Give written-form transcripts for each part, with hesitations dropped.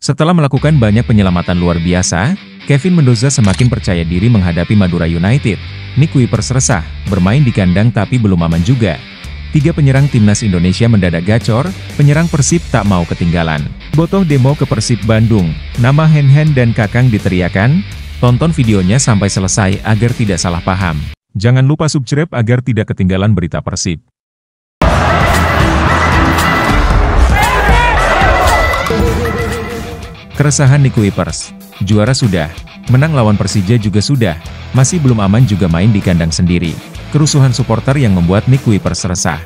Setelah melakukan banyak penyelamatan luar biasa, Kevin Mendoza semakin percaya diri menghadapi Madura United. Nick Kuipers resah, bermain di kandang tapi belum aman juga. 3 penyerang timnas Indonesia mendadak gacor, penyerang Persib tak mau ketinggalan. Botoh demo ke Persib Bandung, nama Hen dan Kakang diteriakan. Tonton videonya sampai selesai agar tidak salah paham. Jangan lupa subscribe agar tidak ketinggalan berita Persib. Keresahan Nick Kuipers, juara sudah, menang lawan Persija juga sudah, masih belum aman juga main di kandang sendiri. Kerusuhan supporter yang membuat Nick Kuipers resah.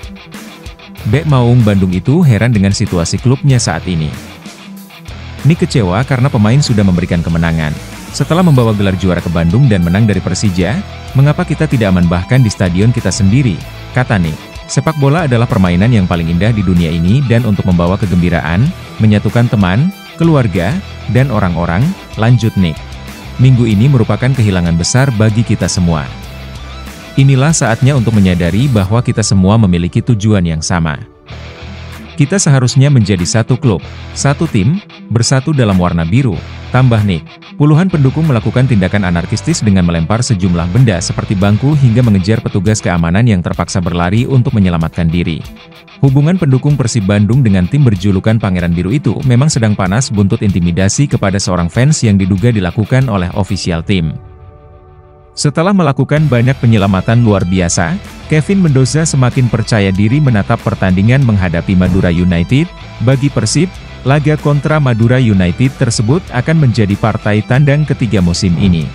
Bek Maung Bandung itu heran dengan situasi klubnya saat ini. Nick kecewa karena pemain sudah memberikan kemenangan. Setelah membawa gelar juara ke Bandung dan menang dari Persija, mengapa kita tidak aman bahkan di stadion kita sendiri, kata Nick. Sepak bola adalah permainan yang paling indah di dunia ini dan untuk membawa kegembiraan, menyatukan teman, keluarga, dan orang-orang, lanjut Nick. Minggu ini merupakan kehilangan besar bagi kita semua. Inilah saatnya untuk menyadari bahwa kita semua memiliki tujuan yang sama. Kita seharusnya menjadi satu klub, satu tim, bersatu dalam warna biru, tambah Nick. Puluhan pendukung melakukan tindakan anarkistis dengan melempar sejumlah benda seperti bangku hingga mengejar petugas keamanan yang terpaksa berlari untuk menyelamatkan diri. Hubungan pendukung Persib Bandung dengan tim berjulukan Pangeran Biru itu memang sedang panas buntut intimidasi kepada seorang fans yang diduga dilakukan oleh ofisial tim. Setelah melakukan banyak penyelamatan luar biasa, Kevin Mendoza semakin percaya diri menatap pertandingan menghadapi Madura United. Bagi Persib, laga kontra Madura United tersebut akan menjadi partai tandang ketiga musim ini.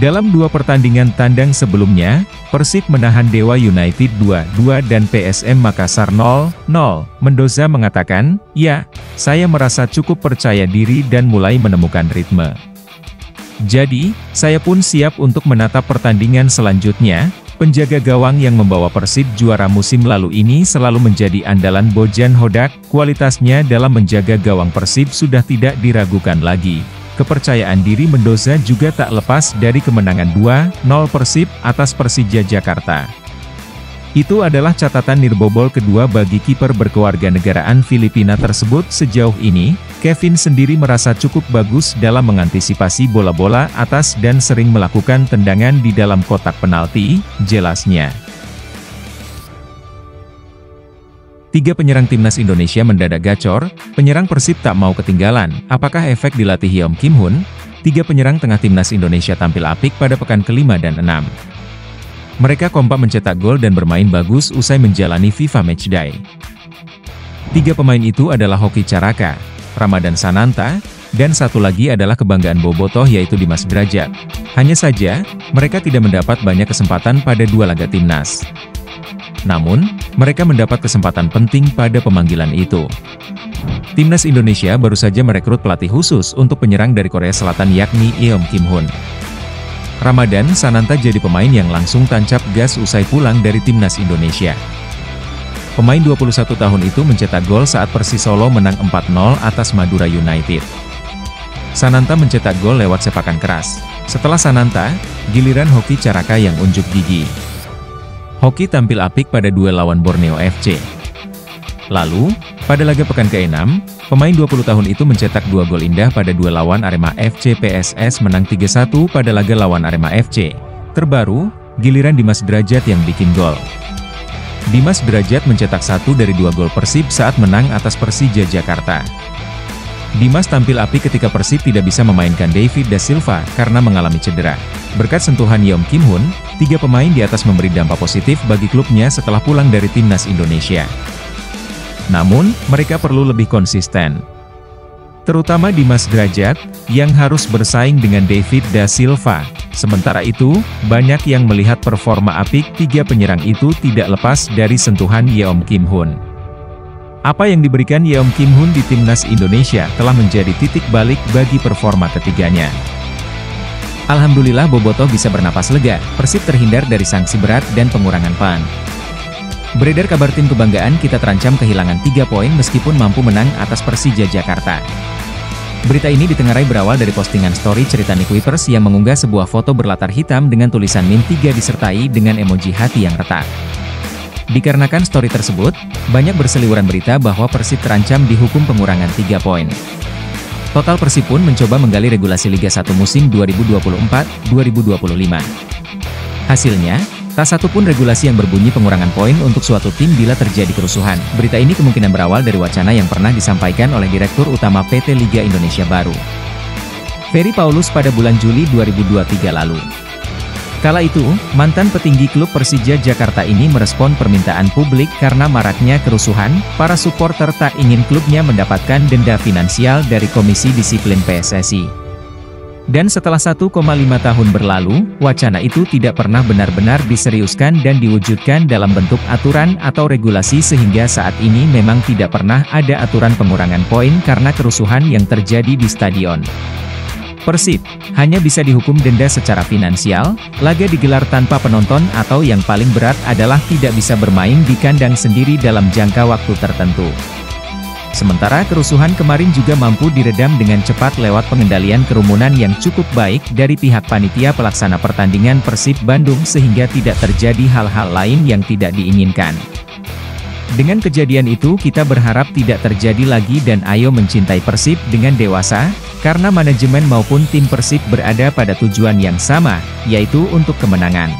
Dalam 2 pertandingan tandang sebelumnya, Persib menahan Dewa United 2-2 dan PSM Makassar 0-0. Mendoza mengatakan, "Ya, saya merasa cukup percaya diri dan mulai menemukan ritme. Jadi, saya pun siap untuk menatap pertandingan selanjutnya." Penjaga gawang yang membawa Persib juara musim lalu ini selalu menjadi andalan Bojan Hodak. Kualitasnya dalam menjaga gawang Persib sudah tidak diragukan lagi. Kepercayaan diri Mendoza juga tak lepas dari kemenangan 2-0 Persib atas Persija Jakarta. Itu adalah catatan nirbobol kedua bagi kiper berkewarganegaraan Filipina tersebut sejauh ini. Kevin sendiri merasa cukup bagus dalam mengantisipasi bola-bola atas dan sering melakukan tendangan di dalam kotak penalti, jelasnya. 3 penyerang timnas Indonesia mendadak gacor, penyerang Persib tak mau ketinggalan. Apakah efek dilatih Yeom Kim Hun? 3 penyerang tengah timnas Indonesia tampil apik pada pekan ke-5 dan 6. Mereka kompak mencetak gol dan bermain bagus usai menjalani FIFA Matchday. 3 pemain itu adalah Hoki Caraka, Ramadan Sananta, dan satu lagi adalah kebanggaan Bobotoh yaitu Dimas Derajat. Hanya saja, mereka tidak mendapat banyak kesempatan pada 2 laga timnas. Namun, mereka mendapat kesempatan penting pada pemanggilan itu. Timnas Indonesia baru saja merekrut pelatih khusus untuk penyerang dari Korea Selatan yakni Yeom Kim Hun. Ramadan Sananta jadi pemain yang langsung tancap gas usai pulang dari timnas Indonesia. Pemain 21 tahun itu mencetak gol saat Persis Solo menang 4-0 atas Madura United. Sananta mencetak gol lewat sepakan keras. Setelah Sananta, giliran Hoki Caraka yang unjuk gigi. Hoki tampil apik pada duel lawan Borneo FC. Lalu, pada laga pekan ke-6, pemain 20 tahun itu mencetak 2 gol indah pada duel lawan Arema FC. PSS menang 3-1 pada laga lawan Arema FC. Terbaru, giliran Dimas Derajat yang bikin gol. Dimas Derajat mencetak 1 dari 2 gol Persib saat menang atas Persija Jakarta. Dimas tampil apik ketika Persib tidak bisa memainkan David Da Silva karena mengalami cedera. Berkat sentuhan Yeom Kim Hun, 3 pemain di atas memberi dampak positif bagi klubnya setelah pulang dari timnas Indonesia. Namun, mereka perlu lebih konsisten. Terutama Dimas Derajat, yang harus bersaing dengan David Da Silva. Sementara itu, banyak yang melihat performa apik 3 penyerang itu tidak lepas dari sentuhan Yeom Kim Hun. Apa yang diberikan Yeom Kim Hun di timnas Indonesia telah menjadi titik balik bagi performa ketiganya. Alhamdulillah Bobotoh bisa bernapas lega, Persib terhindar dari sanksi berat dan pengurangan PAN. Beredar kabar tim kebanggaan kita terancam kehilangan 3 poin meskipun mampu menang atas Persija Jakarta. Berita ini ditengarai berawal dari postingan story cerita Nick Kuipers yang mengunggah sebuah foto berlatar hitam dengan tulisan meme 3 disertai dengan emoji hati yang retak. Dikarenakan story tersebut, banyak berseliweran berita bahwa Persib terancam dihukum pengurangan 3 poin. Total Persib pun mencoba menggali regulasi Liga 1 musim 2024-2025. Hasilnya, tak satu pun regulasi yang berbunyi pengurangan poin untuk suatu tim bila terjadi kerusuhan. Berita ini kemungkinan berawal dari wacana yang pernah disampaikan oleh Direktur Utama PT Liga Indonesia Baru, Ferry Paulus pada bulan Juli 2023 lalu. Kala itu, mantan petinggi klub Persija Jakarta ini merespon permintaan publik karena maraknya kerusuhan, para supporter tak ingin klubnya mendapatkan denda finansial dari Komisi Disiplin PSSI. Dan setelah 1,5 tahun berlalu, wacana itu tidak pernah benar-benar diseriuskan dan diwujudkan dalam bentuk aturan atau regulasi sehingga saat ini memang tidak pernah ada aturan pengurangan poin karena kerusuhan yang terjadi di stadion. Persib hanya bisa dihukum denda secara finansial, laga digelar tanpa penonton atau yang paling berat adalah tidak bisa bermain di kandang sendiri dalam jangka waktu tertentu. Sementara kerusuhan kemarin juga mampu diredam dengan cepat lewat pengendalian kerumunan yang cukup baik dari pihak panitia pelaksana pertandingan Persib Bandung sehingga tidak terjadi hal-hal lain yang tidak diinginkan. Dengan kejadian itu kita berharap tidak terjadi lagi dan ayo mencintai Persib dengan dewasa, karena manajemen maupun tim Persib berada pada tujuan yang sama, yaitu untuk kemenangan.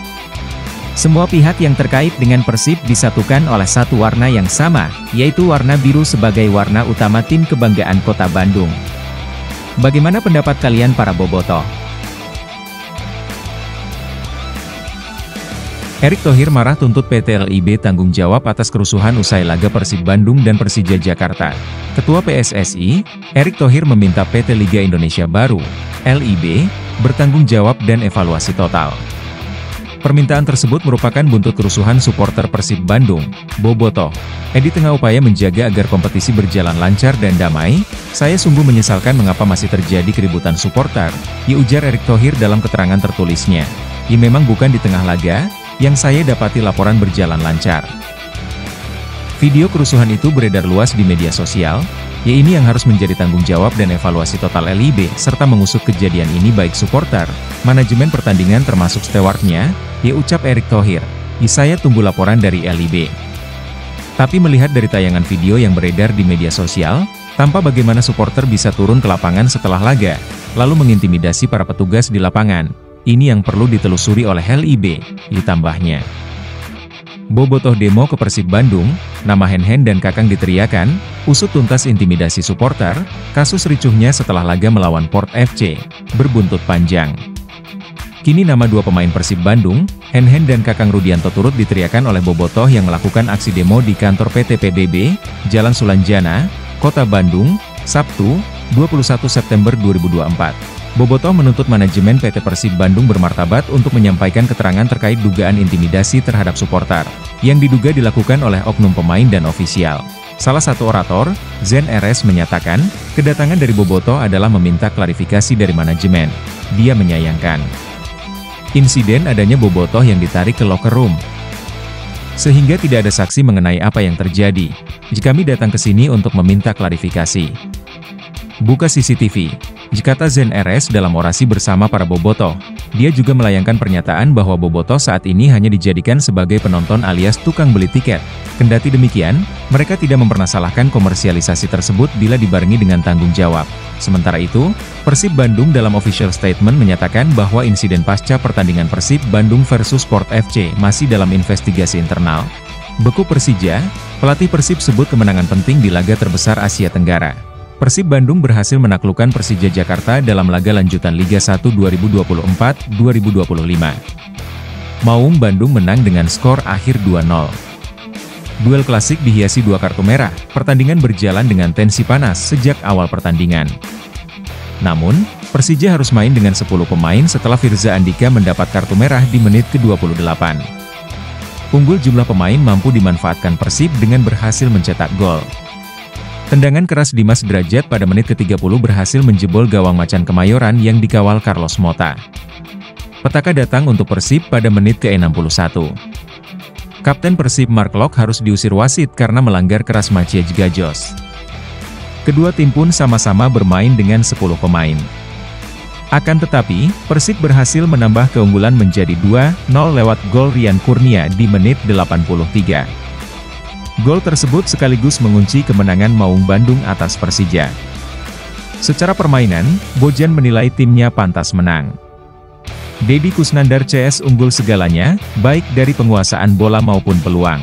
Semua pihak yang terkait dengan Persib disatukan oleh satu warna yang sama, yaitu warna biru sebagai warna utama tim kebanggaan Kota Bandung. Bagaimana pendapat kalian para bobotoh? Erick Thohir marah tuntut PT LIB tanggung jawab atas kerusuhan usai laga Persib Bandung dan Persija Jakarta. Ketua PSSI, Erick Thohir meminta PT Liga Indonesia Baru, LIB, bertanggung jawab dan evaluasi total. Permintaan tersebut merupakan buntut kerusuhan supporter Persib Bandung, bobotoh. Di tengah upaya menjaga agar kompetisi berjalan lancar dan damai, saya sungguh menyesalkan mengapa masih terjadi keributan supporter, ujar Erick Thohir dalam keterangan tertulisnya. Memang bukan di tengah laga, yang saya dapati laporan berjalan lancar. Video kerusuhan itu beredar luas di media sosial, ini yang harus menjadi tanggung jawab dan evaluasi total LIB, serta mengusut kejadian ini baik supporter, manajemen pertandingan termasuk stewardnya, ucap Erick Thohir. Saya tunggu laporan dari LIB. Tapi melihat dari tayangan video yang beredar di media sosial, tampak bagaimana supporter bisa turun ke lapangan setelah laga, lalu mengintimidasi para petugas di lapangan. Ini yang perlu ditelusuri oleh LIB, ditambahnya. Bobotoh demo ke Persib Bandung, nama Hen-Hen dan Kakang diteriakan, usut tuntas intimidasi supporter, kasus ricuhnya setelah laga melawan Port FC, berbuntut panjang. Kini nama dua pemain Persib Bandung, Hen-Hen dan Kakang Rudianto turut diteriakan oleh bobotoh yang melakukan aksi demo di kantor PT PBB, Jalan Sulanjana, Kota Bandung, Sabtu, 21 September 2024. Bobotoh menuntut manajemen PT Persib Bandung bermartabat untuk menyampaikan keterangan terkait dugaan intimidasi terhadap supporter, yang diduga dilakukan oleh oknum pemain dan ofisial. Salah satu orator, Zen RS menyatakan, kedatangan dari Bobotoh adalah meminta klarifikasi dari manajemen. Dia menyayangkan insiden adanya Bobotoh yang ditarik ke locker room, sehingga tidak ada saksi mengenai apa yang terjadi. Kami datang ke sini untuk meminta klarifikasi. Buka CCTV. Kata Zen RS dalam orasi bersama para bobotoh. Dia juga melayangkan pernyataan bahwa bobotoh saat ini hanya dijadikan sebagai penonton alias tukang beli tiket. Kendati demikian, mereka tidak mempermasalahkan komersialisasi tersebut bila dibarengi dengan tanggung jawab. Sementara itu, Persib Bandung dalam official statement menyatakan bahwa insiden pasca pertandingan Persib Bandung versus Port FC masih dalam investigasi internal. Beku Persija, pelatih Persib sebut kemenangan penting di laga terbesar Asia Tenggara. Persib Bandung berhasil menaklukkan Persija Jakarta dalam laga lanjutan Liga 1 2024-2025. Maung Bandung menang dengan skor akhir 2-0. Duel klasik dihiasi dua kartu merah, pertandingan berjalan dengan tensi panas sejak awal pertandingan. Namun, Persija harus main dengan 10 pemain setelah Firza Andika mendapat kartu merah di menit ke-28. Unggul jumlah pemain mampu dimanfaatkan Persib dengan berhasil mencetak gol. Tendangan keras Dimas Drajat pada menit ke-30 berhasil menjebol gawang Macan Kemayoran yang dikawal Carlos Mota. Petaka datang untuk Persib pada menit ke-61. Kapten Persib Mark Lok harus diusir wasit karena melanggar keras Maciej Gajos. Kedua tim pun sama-sama bermain dengan 10 pemain. Akan tetapi, Persib berhasil menambah keunggulan menjadi 2-0 lewat gol Rian Kurnia di menit 83. Gol tersebut sekaligus mengunci kemenangan Maung Bandung atas Persija. Secara permainan, Bojan menilai timnya pantas menang. Deddy Kusnandar CS unggul segalanya, baik dari penguasaan bola maupun peluang.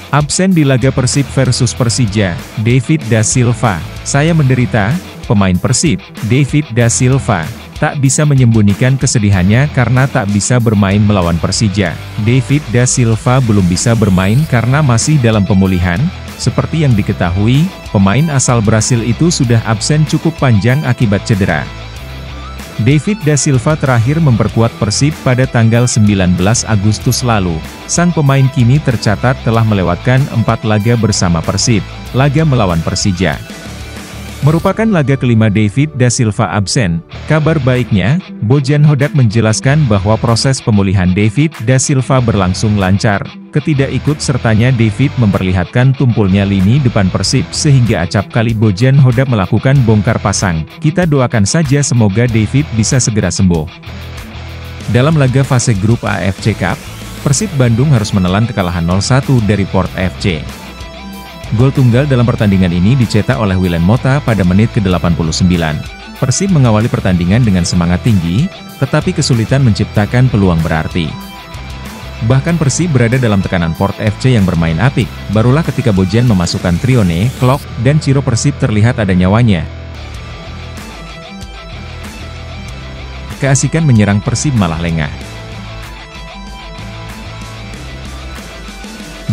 Absen di laga Persib versus Persija, David da Silva. Saya menderita, pemain Persib, David da Silva, tak bisa menyembunyikan kesedihannya karena tak bisa bermain melawan Persija. David da Silva belum bisa bermain karena masih dalam pemulihan. Seperti yang diketahui, pemain asal Brasil itu sudah absen cukup panjang akibat cedera. David da Silva terakhir memperkuat Persib pada tanggal 19 Agustus lalu. Sang pemain kini tercatat telah melewatkan 4 laga bersama Persib. Laga melawan Persija merupakan laga kelima David da Silva absen. Kabar baiknya, Bojan Hodak menjelaskan bahwa proses pemulihan David da Silva berlangsung lancar. Ketidakikut-sertanya David memperlihatkan tumpulnya lini depan Persib sehingga acap kali Bojan Hodak melakukan bongkar pasang. Kita doakan saja semoga David bisa segera sembuh. Dalam laga fase grup AFC Cup, Persib Bandung harus menelan kekalahan 0-1 dari Port FC. Gol tunggal dalam pertandingan ini dicetak oleh William Mota pada menit ke-89. Persib mengawali pertandingan dengan semangat tinggi, tetapi kesulitan menciptakan peluang berarti. Bahkan Persib berada dalam tekanan Port FC yang bermain apik, barulah ketika Bojan memasukkan Trione, Klok, dan Ciro Persib terlihat ada nyawanya. Keasikan menyerang Persib malah lengah.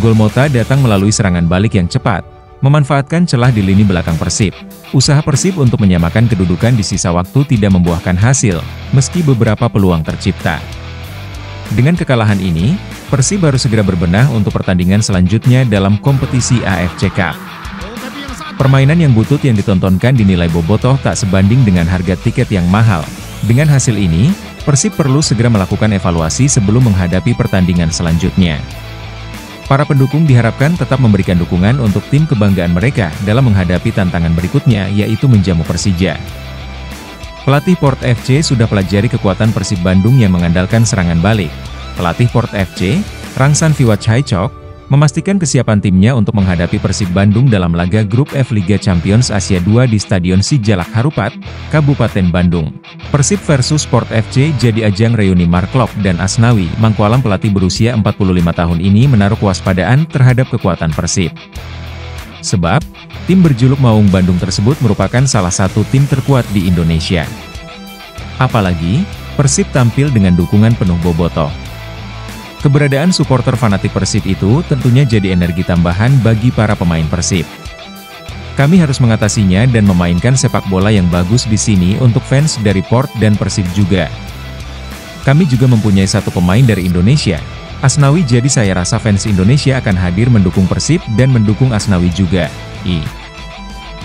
Gol Mota datang melalui serangan balik yang cepat, memanfaatkan celah di lini belakang Persib. Usaha Persib untuk menyamakan kedudukan di sisa waktu tidak membuahkan hasil, meski beberapa peluang tercipta. Dengan kekalahan ini, Persib harus segera berbenah untuk pertandingan selanjutnya dalam kompetisi AFC Cup. Permainan yang butut yang ditontonkan dinilai bobotoh tak sebanding dengan harga tiket yang mahal. Dengan hasil ini, Persib perlu segera melakukan evaluasi sebelum menghadapi pertandingan selanjutnya. Para pendukung diharapkan tetap memberikan dukungan untuk tim kebanggaan mereka dalam menghadapi tantangan berikutnya yaitu menjamu Persija. Pelatih Port FC sudah pelajari kekuatan Persib Bandung yang mengandalkan serangan balik. Pelatih Port FC, Rangsan Viwatchhaicok, memastikan kesiapan timnya untuk menghadapi Persib Bandung dalam laga Grup F Liga Champions Asia 2 di Stadion Sijalak Harupat, Kabupaten Bandung. Persib versus Port FC jadi ajang reuni Mark Klok dan Asnawi Mangkualam. Pelatih berusia 45 tahun ini menaruh kewaspadaan terhadap kekuatan Persib. Sebab, tim berjuluk Maung Bandung tersebut merupakan salah satu tim terkuat di Indonesia. Apalagi, Persib tampil dengan dukungan penuh bobotoh. Keberadaan supporter fanatik Persib itu tentunya jadi energi tambahan bagi para pemain Persib. Kami harus mengatasinya dan memainkan sepak bola yang bagus di sini untuk fans dari Port dan Persib juga. Kami juga mempunyai satu pemain dari Indonesia, Asnawi, jadi saya rasa fans Indonesia akan hadir mendukung Persib dan mendukung Asnawi juga.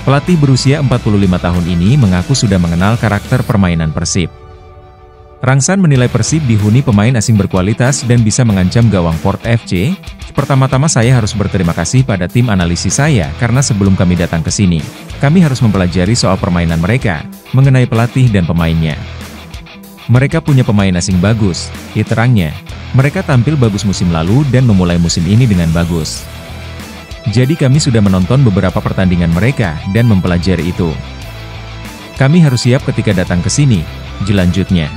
Pelatih berusia 45 tahun ini mengaku sudah mengenal karakter permainan Persib. Rangsan menilai Persib dihuni pemain asing berkualitas dan bisa mengancam gawang Port FC. Pertama-tama saya harus berterima kasih pada tim analisis saya karena sebelum kami datang ke sini, kami harus mempelajari soal permainan mereka, mengenai pelatih dan pemainnya. Mereka punya pemain asing bagus, terangnya. Mereka tampil bagus musim lalu dan memulai musim ini dengan bagus. Jadi kami sudah menonton beberapa pertandingan mereka dan mempelajari itu. Kami harus siap ketika datang ke sini, jelanjutnya.